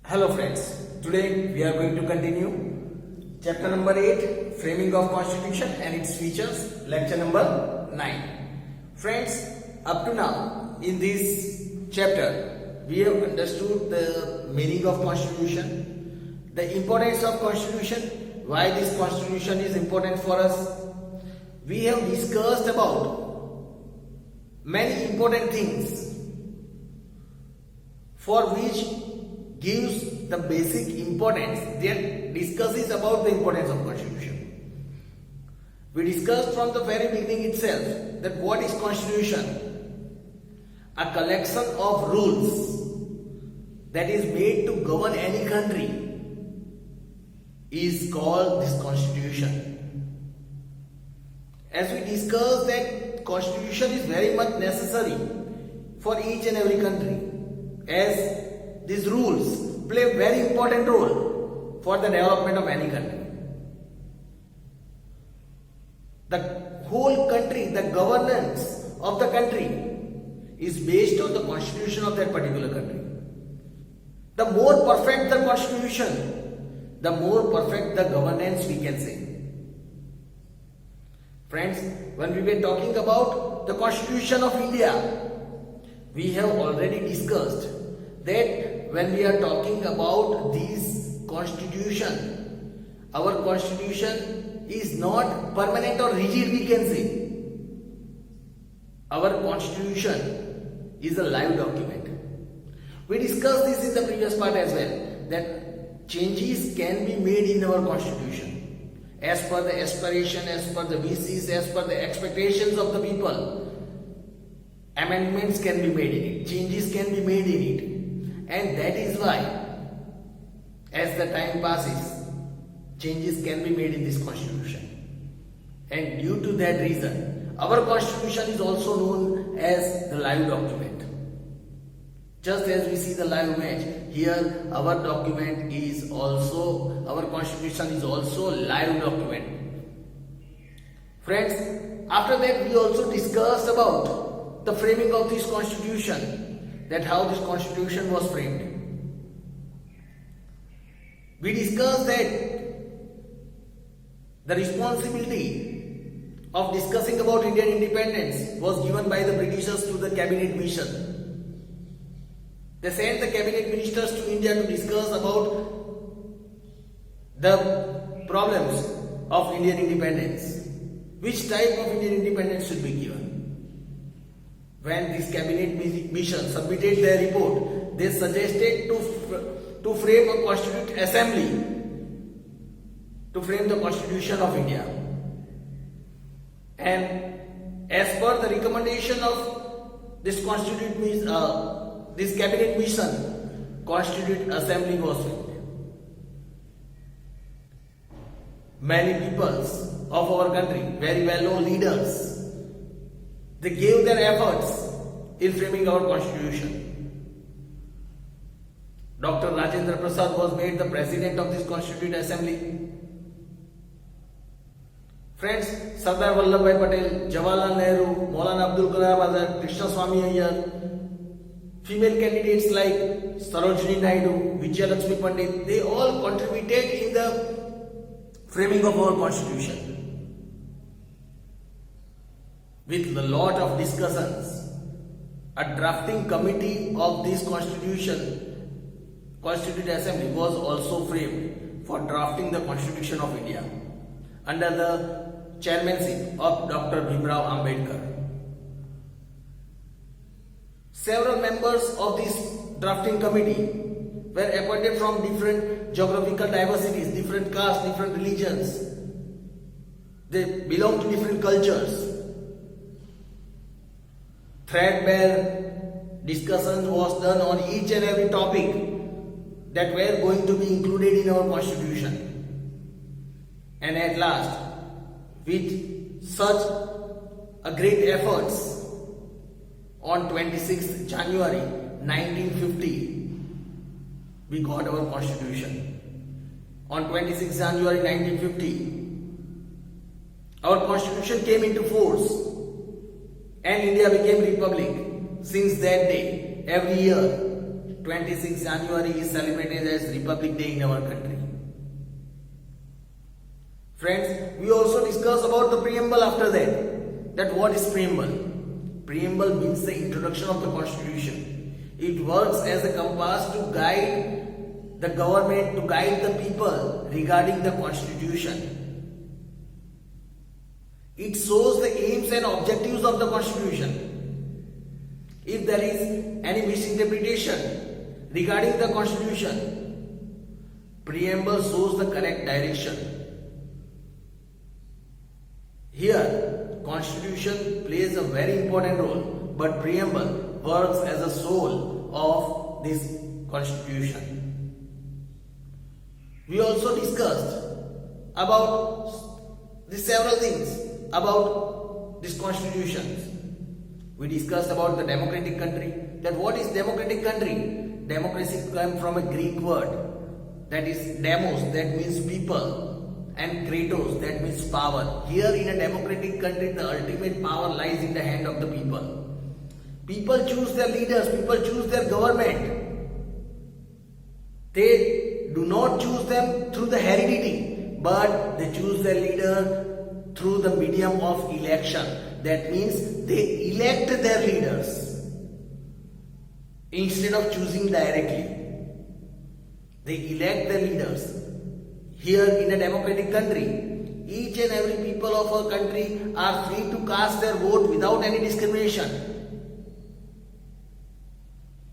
Hello friends, today we are going to continue chapter number 8, Framing of Constitution and its Features, lecture number 9. Friends, up to now in this chapter we have understood the meaning of Constitution, the importance of Constitution, why this Constitution is important for us. We have discussed about many important things for which gives the basic importance, then discusses about the importance of Constitution. We discussed from the very beginning itself that what is Constitution? A collection of rules that is made to govern any country is called this Constitution. As we discussed that Constitution is very much necessary for each and every country, as these rules play a very important role for the development of any country. The whole country, the governance of the country is based on the constitution of that particular country. The more perfect the constitution, the more perfect the governance we can say. Friends, when we were talking about the Constitution of India, we have already discussed that when we are talking about this constitution, our constitution is not permanent or rigid, we can say. Our constitution is a live document. We discussed this in the previous part as well, that changes can be made in our constitution as per the aspiration, as per the wishes, as per the expectations of the people. Amendments can be made in it, changes can be made in it. And that is why, as the time passes, changes can be made in this constitution. And due to that reason, our constitution is also known as the live document. Just as we see the live match, here our document is also, our constitution is also live document. Friends, after that we also discussed about the framing of this constitution, that how this constitution was framed. We discussed that the responsibility of discussing about Indian independence was given by the Britishers to the cabinet mission. They sent the cabinet ministers to India to discuss about the problems of Indian independence. Which type of Indian independence should be given? When this cabinet mission submitted their report, they suggested to frame a constituent assembly to frame the constitution of India. And as per the recommendation of this this cabinet mission, constituent assembly was framed. Many peoples of our country, very well-known leaders, they gave their efforts in framing our constitution. Dr. Rajendra Prasad was made the president of this Constituent Assembly. Friends, Sardar Vallabhbhai Patel, Jawaharlal Nehru, Maulana Abdul Kalam Azad, Krishna Swami Iyer, female candidates like Sarojini Naidu, Vijaya Lakshmi Pandit, they all contributed in the framing of our constitution. With a lot of discussions, a drafting committee of this Constituent Assembly was also framed for drafting the Constitution of India under the chairmanship of Dr. Bhimrao Ambedkar. Several members of this drafting committee were appointed from different geographical diversities, different castes, different religions. They belong to different cultures. Threadbare discussion was done on each and every topic that were going to be included in our constitution. And at last, with such a great efforts, on 26th January 1950, we got our constitution. On 26th January 1950, our constitution came into force. And India became republic. Since that day, every year, 26 January is celebrated as Republic Day in our country. Friends, we also discuss about the preamble after that. That what is preamble? Preamble means the introduction of the constitution. It works as a compass to guide the government, to guide the people regarding the constitution. It shows the aims and objectives of the constitution. If there is any misinterpretation regarding the constitution, preamble shows the correct direction. Here, constitution plays a very important role, but preamble works as a soul of this constitution. We also discussed about the several things about this constitution. We discussed about the democratic country. That what is democratic country? Democracy comes from a Greek word, that is demos, that means people, and kratos, that means power. Here in a democratic country, the ultimate power lies in the hand of the people. People choose their leaders, people choose their government. They do not choose them through the heredity, but they choose their leader through the medium of election. That means they elect their leaders instead of choosing directly. They elect their leaders. Here in a democratic country, each and every people of our country are free to cast their vote without any discrimination.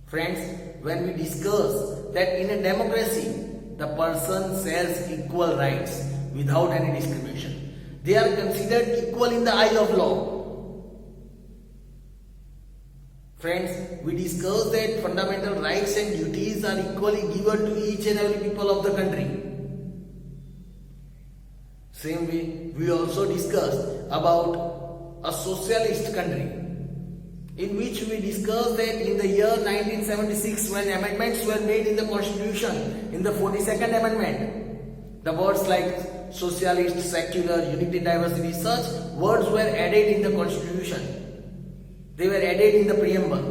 Friends, when we discuss that in a democracy, the person shares equal rights without any discrimination. They are considered equal in the eye of law. Friends, we discussed that fundamental rights and duties are equally given to each and every people of the country. Same way, we also discussed about a socialist country, in which we discussed that in the year 1976, when amendments were made in the constitution, in the 42nd amendment, the words like socialist, secular, unity, diversity, such words were added in the constitution. They were added in the preamble.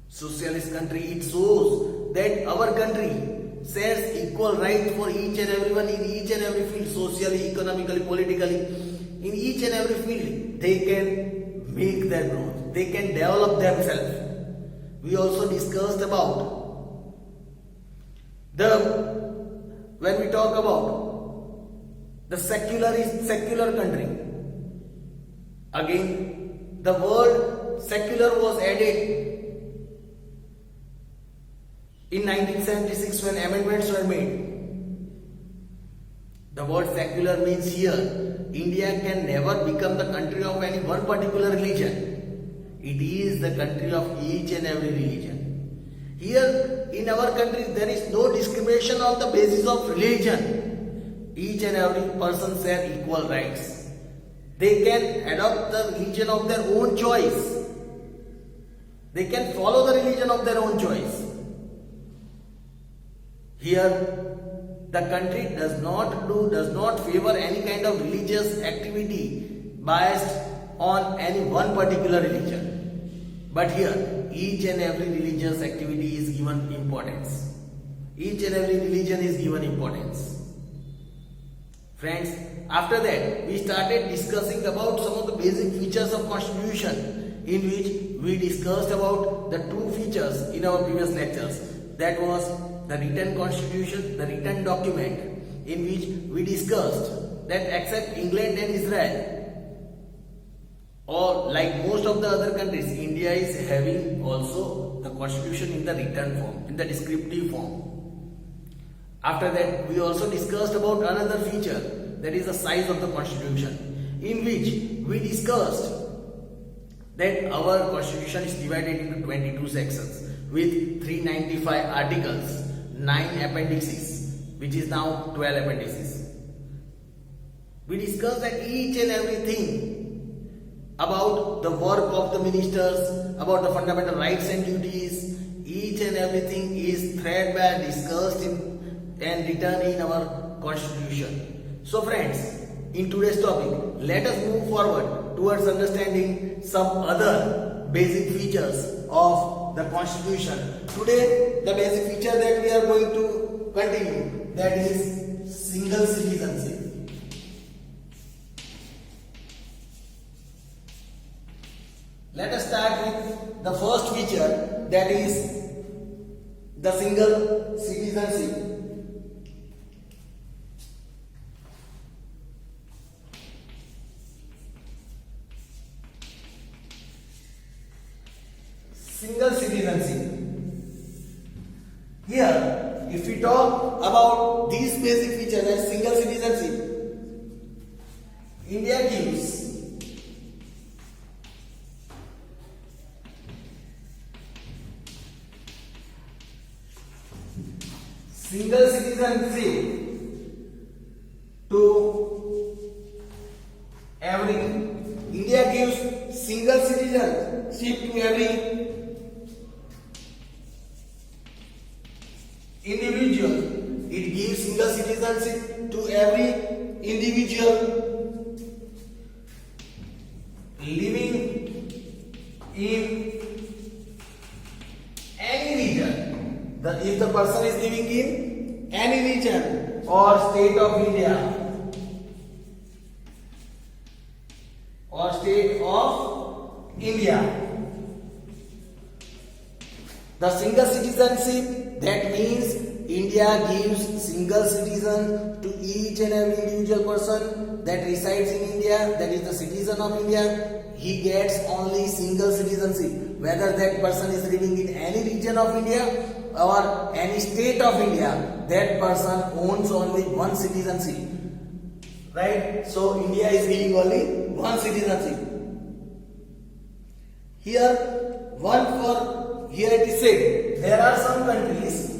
Socialist country, it shows that our country shares equal rights for each and everyone in each and every field, socially, economically, politically. In each and every field, they can make their growth. They can develop themselves. We also discussed about when we talk about the secular country, again the word secular was added in 1976 when amendments were made. The word secular means here India can never become the country of any one particular religion. It is the country of each and every religion. Here in our country, there is no discrimination on the basis of religion. Each and every person share equal rights. They can adopt the religion of their own choice. They can follow the religion of their own choice. Here, the country does not favor any kind of religious activity based on any one particular religion. But here, each and every religious activity is given importance. Each and every religion is given importance. Friends, after that, we started discussing about some of the basic features of Constitution, in which we discussed about the two features in our previous lectures. That was the written Constitution, the written document, in which we discussed that except England and Israel, or like most of the other countries, India is having also the constitution in the written form, in the descriptive form. After that, we also discussed about another feature, that is the size of the constitution, in which we discussed that our constitution is divided into 22 sections with 395 articles, 9 appendices, which is now 12 appendices. We discussed that each and everything about the work of the ministers, about the fundamental rights and duties. Each and everything is threadbare discussed and written in our constitution. So friends, in today's topic, let us move forward towards understanding some other basic features of the constitution. Today the basic feature that we are going to continue, that is single citizenship. Let us start with the first feature, that is the single citizenship. Single citizenship. Here, if we talk about these basic features as single citizenship, India gives single citizenship to every. India gives single citizenship to every individual. It gives single citizenship to every individual living in any region. If the person is living in any region or state of India or state of India, the single citizenship, that means India gives single citizen to each and every individual person that resides in India, that is the citizen of India. He gets only single citizenship, whether that person is living in any region of India or any state of India. That person owns only one citizenship, right? So India is giving only one citizenship. Here it is said, there are some countries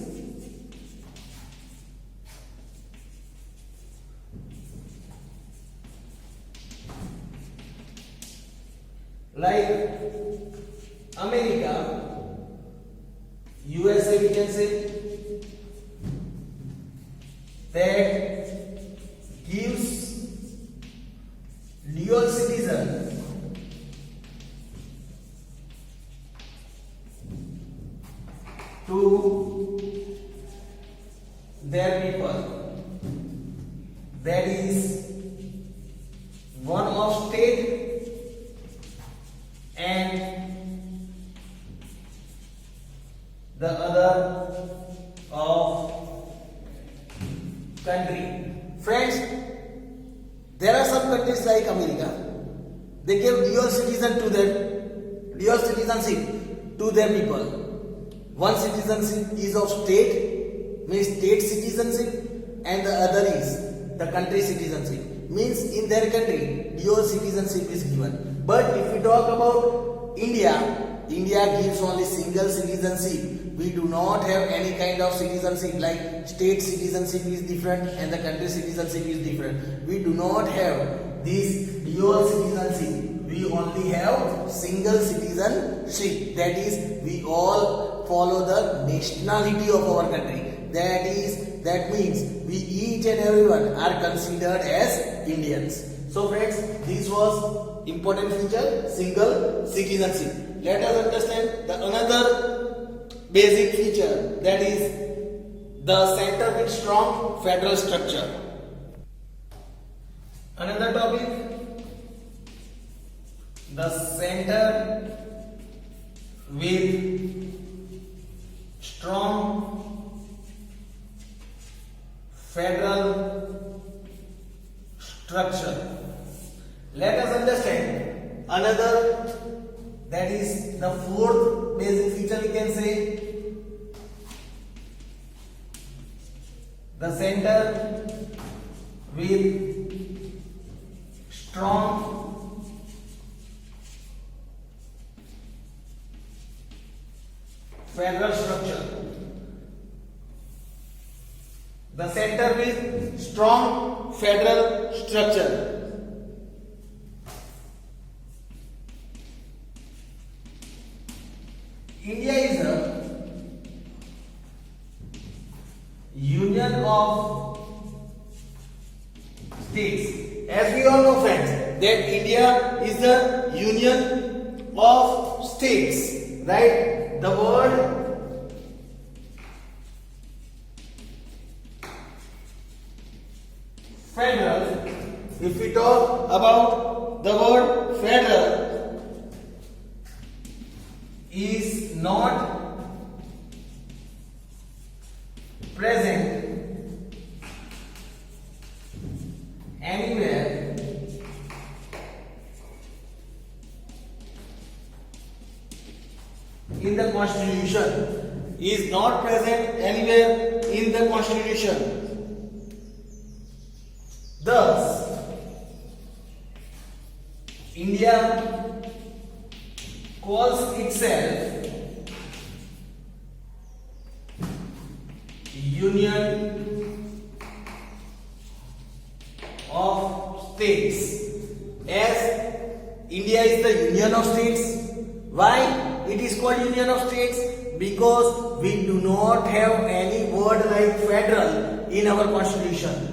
like America, USA, we can say, that gives dual citizen to their people, that is one of state and the other of country. Friends, there are some countries like America, they give dual citizenship to their people. One citizenship is of state, means state citizenship, and the other is the country citizenship, means in their country dual citizenship is given. But if we talk about India, India gives only single citizenship. We do not have any kind of citizenship, like state citizenship is different and the country citizenship is different. We do not have this dual citizenship. We only have single citizenship. That is, we all follow the nationality of our country. That means we each and everyone are considered as Indians. So friends, this was important feature, single citizenship. Let us understand the another basic feature, that is the center with strong federal structure. Another topic, the center with strong federal structure. Let us understand another, that is the fourth basic feature, we can say the center with strong federal structure. The center with strong federal structure. India is a union of states. As we all know, friends, that India is the union of states, right? the word federal, if we talk about the word federal, is not present anywhere in the constitution, is not present anywhere in the constitution. Thus, India calls itself Union of States, as India is the Union of States. Why it is called Union of States? Because we do not have any word like federal in our constitution.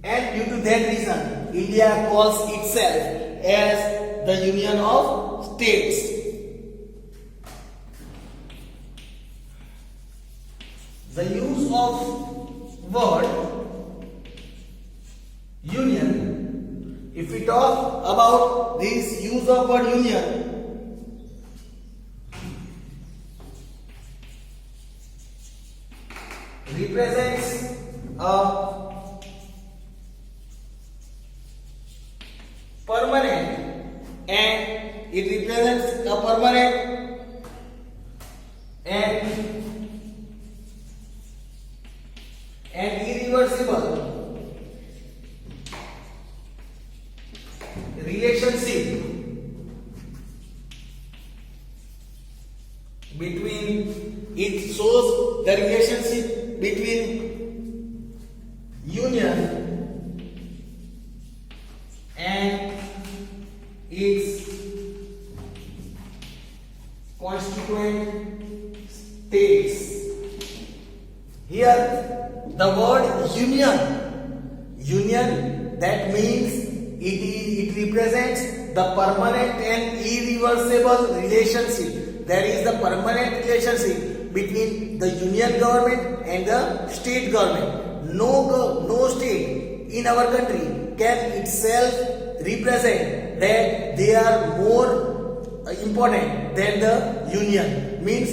And due to that reason, India calls itself as the Union of States. The use of word union, if we talk about this use of word union, represents a permanent, and it represents a permanent and irreversible relationship between, it shows the relationship between union and its constituent states. Here the word union, that means it represents the permanent and irreversible relationship. There is the permanent relationship between the union government and the state government. No state in our country can itself represent that they are more important than the union. Means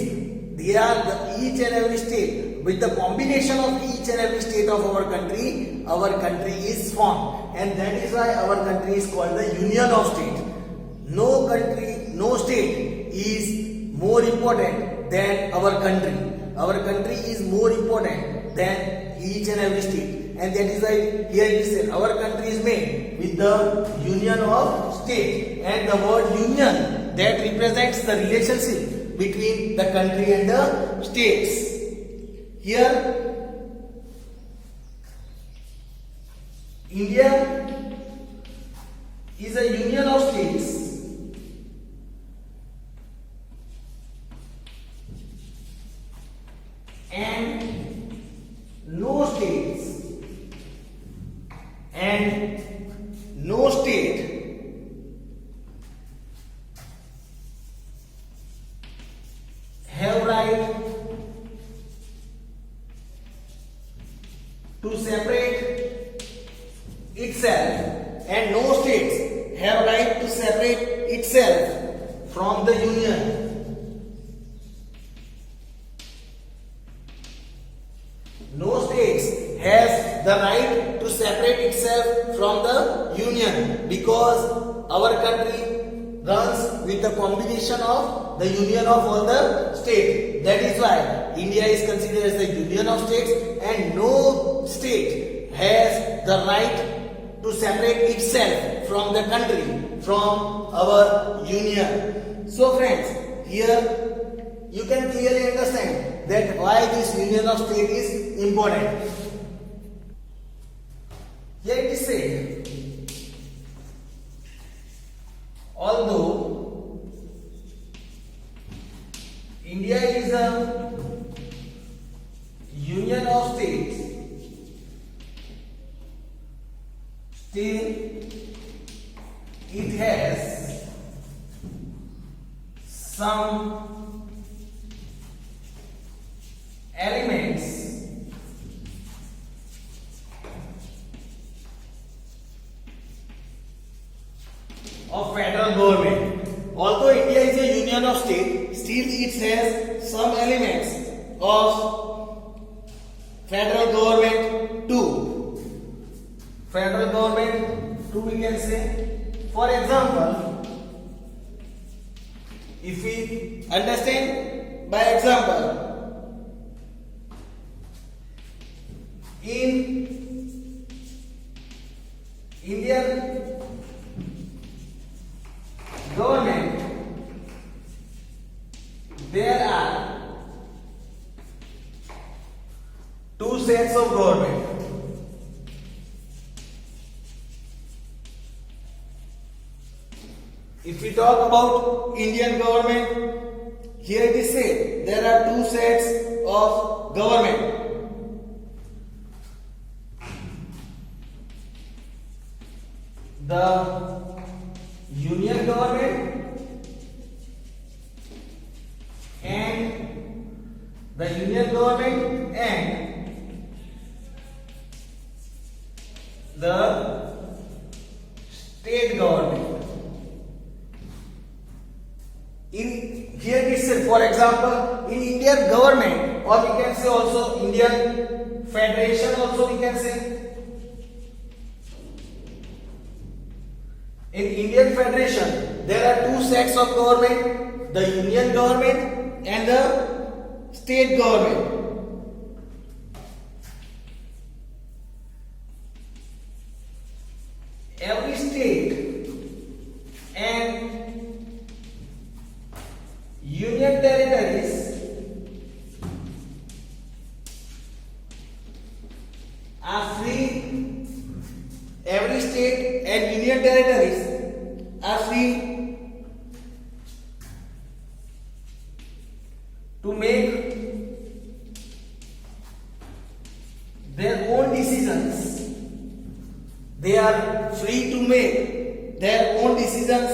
they are each and every state. With the combination of each and every state of our country is formed, and that is why our country is called the Union of States. No country, no state is more important than our country. Our country is more important than each and every state, and that is why here it is said our country is made with the Union of States, and the word union, that represents the relationship between the country and the states. Here, India is a union of states, and no state have right to separate itself, and no states have right to separate itself from the union. No states has the right to separate itself from the union, because our country runs with the combination of the union of all the states. That is why India is considered as the Union of States, and no state has the right to separate itself from the country, from our union. So friends, here you can clearly understand that why this Union of States is important. Here it is said, although India is a union of states, still it has some of federal government. Although India is a union of states, still it has some elements of federal government too. Federal government too we can say. For example, if we understand by example, in Indian government there are two sets of government. If we talk about Indian government, here it is said there are two sets of government. The union government and the union government and the state government. In here it says, for example, in Indian government, or we can say also Indian Federation also we can say. In Indian Federation, there are two sets of government, the union government and the state government. Every state and union territories are free. Every state and union territories are free to make their own decisions. They are free to make their own decisions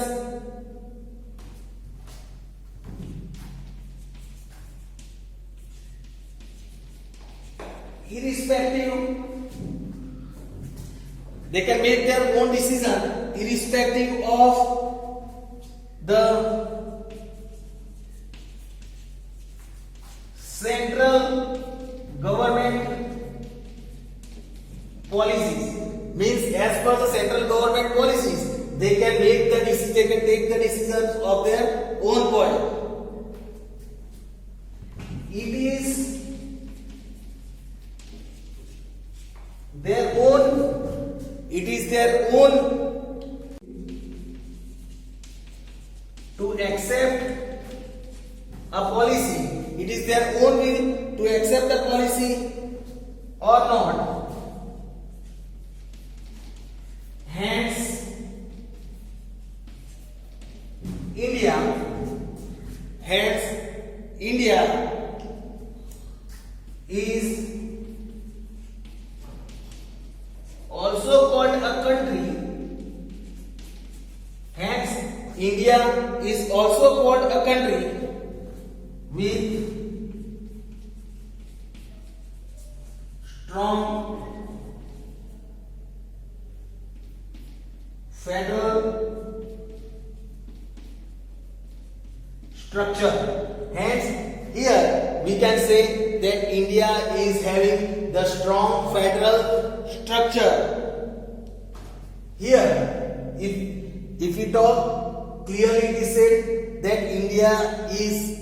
irrespective. They can make their own decision irrespective of the central government policies. Means as per the central government policies, they can take the decisions of their own point. It is their own. It is their own to accept a policy. It is their own will to accept a policy or not. Hence, India is also called a country. Hence, India is also called a country with strong federal structure. Hence, here we can say that India is having the strong federal structure. Here, if we talk clearly, it is said that India is,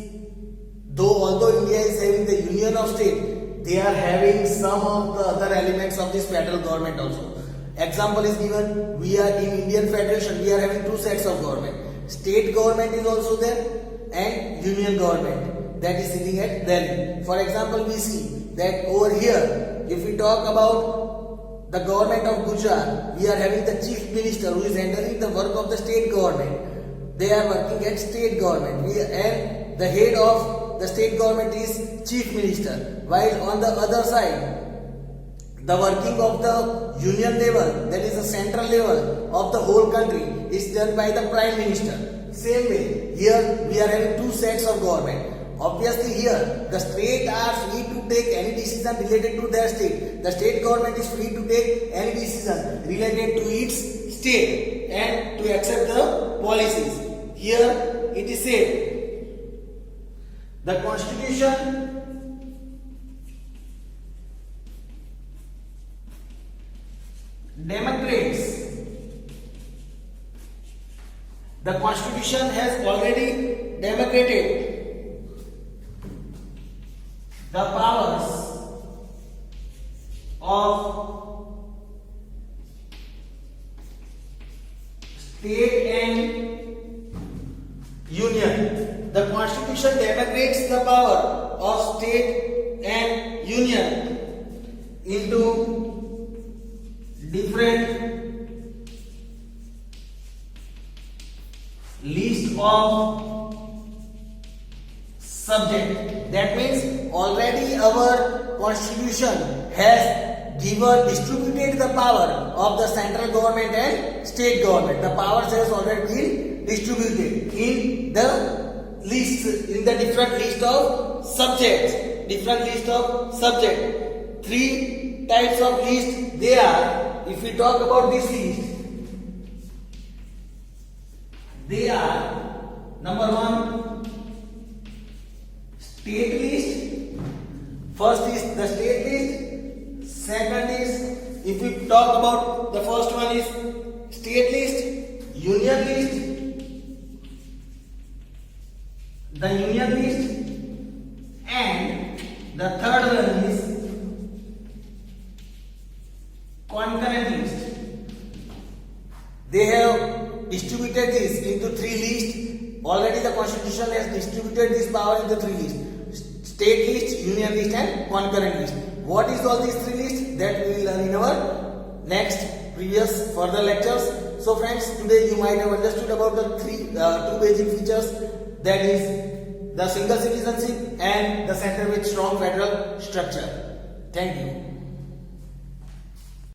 although India is having the union of state, they are having some of the other elements of this federal government also. Example is given, we are in Indian Federation, we are having two sets of government. State government is also there and union government that is sitting at Delhi. For example, we see that over here, if we talk about the government of Gujarat, we are having the chief minister who is handling the work of the state government. They are working at state government, and the head of the state government is chief minister. While on the other side, the working of the union level, that is the central level of the whole country, is done by the prime minister. Same way, here we are having two sets of government. Obviously here the state are free to take any decision related to their state. The state government is free to take any decision related to its state and to accept the policies. Here it is said the constitution demonstrates. The constitution has already demarcated the powers of state and union. The constitution demarcates the power of state and union into different list of subject. That means already our constitution has distributed the power of the central government and state government. The powers has already been distributed in the list, in the different list of subjects. Different list of subject. 3 types of list they are. If we talk about this list, they are number 1 state list. First is the state list. Second is, if we talk about the first one is state list, union list, the union list, and the third one is concurrent list. They have distributed this into 3 lists. Already the constitution has distributed this power into 3 lists: state list, union list, and concurrent list. What is all these 3 lists? That we will learn in our next previous further lectures. So friends, today you might have understood about the 2 basic features, that is the single citizenship and the center with strong federal structure. Thank you.